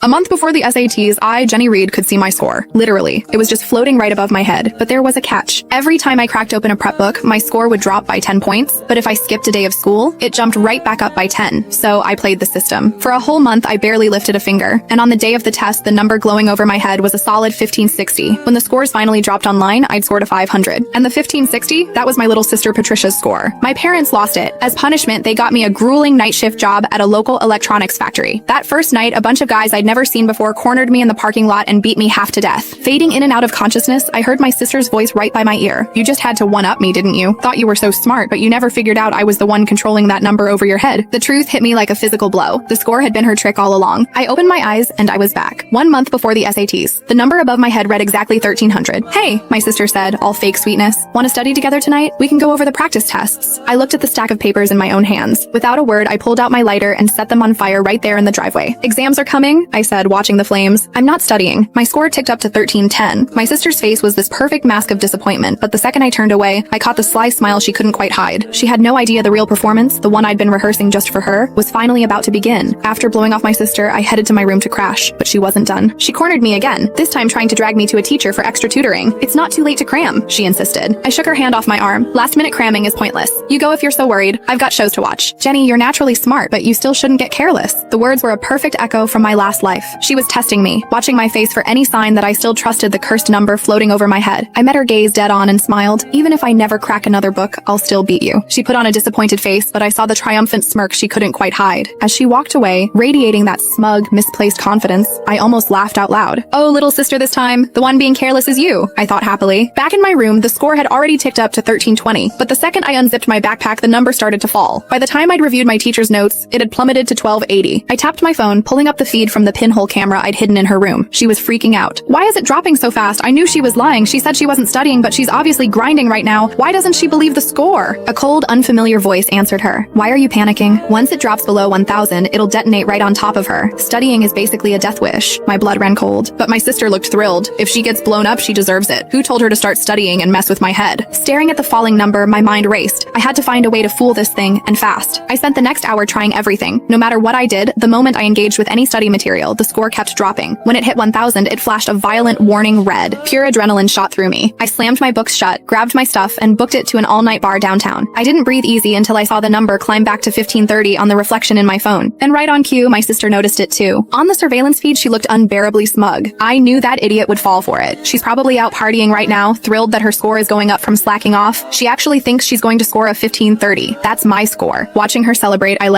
A month before the SATs, Jenny Reed, could see my score. Literally. It was just floating right above my head. But there was a catch. Every time I cracked open a prep book, my score would drop by 10 points. But if I skipped a day of school, it jumped right back up by 10. So I played the system. For a whole month, I barely lifted a finger. And on the day of the test, the number glowing over my head was a solid 1560. When the scores finally dropped online, I'd scored a 500. And the 1560, that was my little sister Patricia's score. My parents lost it. As punishment, they got me a grueling night shift job at a local electronics factory. That first night, a bunch of guys I'd never seen before cornered me in the parking lot and beat me half to death. Fading in and out of consciousness, I heard my sister's voice right by my ear. "You just had to one-up me, didn't you? Thought you were so smart, but you never figured out I was the one controlling that number over your head." The truth hit me like a physical blow. The score had been her trick all along. I opened my eyes and I was back. 1 month before the SATs. The number above my head read exactly 1300. "Hey," my sister said, all fake sweetness. "Want to study together tonight? We can go over the practice tests." I looked at the stack of papers in my own hands. Without a word, I pulled out my lighter and set them on fire right there in the driveway. "Exams are coming," I said, watching the flames. "I'm not studying." My score ticked up to 1310. My sister's face was this perfect mask of disappointment, but the second I turned away, I caught the sly smile she couldn't quite hide. She had no idea the real performance, the one I'd been rehearsing just for her, was finally about to begin. After blowing off my sister, I headed to my room to crash, but she wasn't done. She cornered me again, this time trying to drag me to a teacher for extra tutoring. "It's not too late to cram," she insisted. I shook her hand off my arm. "Last-minute cramming is pointless. You go if you're so worried. I've got shows to watch." "Jenny, you're naturally smart, but you still shouldn't get careless." The words were a perfect echo from my last life. She was testing me, watching my face for any sign that I still trusted the cursed number floating over my head. I met her gaze dead on and smiled. "Even if I never crack another book, I'll still beat you." She put on a disappointed face, but I saw the triumphant smirk she couldn't quite hide. As she walked away, radiating that smug, misplaced confidence, I almost laughed out loud. "Oh, little sister this time. The one being careless is you," I thought happily. Back in my room, the score had already ticked up to 1320, but the second I unzipped my backpack, the number started to fall. By the time I'd reviewed my teacher's notes, it had plummeted to 1280. I tapped my phone, pulling up the feed from the pinhole camera I'd hidden in her room. She was freaking out. "Why is it dropping so fast? I knew she was lying. She said she wasn't studying, but she's obviously grinding right now. Why doesn't she believe the score?" A cold, unfamiliar voice answered her. "Why are you panicking? Once it drops below 1000, it'll detonate right on top of her. Studying is basically a death wish." My blood ran cold, but my sister looked thrilled. If she gets blown up, she deserves it. Who told her to start studying and mess with my head? Staring at the falling number, my mind raced. I had to find a way to fool this thing, and fast. I spent the next hour trying everything. No matter what I did, the moment I engaged with any study material, the score kept dropping. When it hit 1000, it flashed a violent warning red. Pure adrenaline shot through me. I slammed my books shut, grabbed my stuff, and booked it to an all-night bar downtown. I didn't breathe easy until I saw the number climb back to 1530 on the reflection in my phone. And right on cue, my sister noticed it too. On the surveillance feed, she looked unbearably smug. I knew that idiot would fall for it. She's probably out partying right now, thrilled that her score is going up from slacking off. She actually thinks she's going to score a 1530. That's my score. Watching her celebrate, I let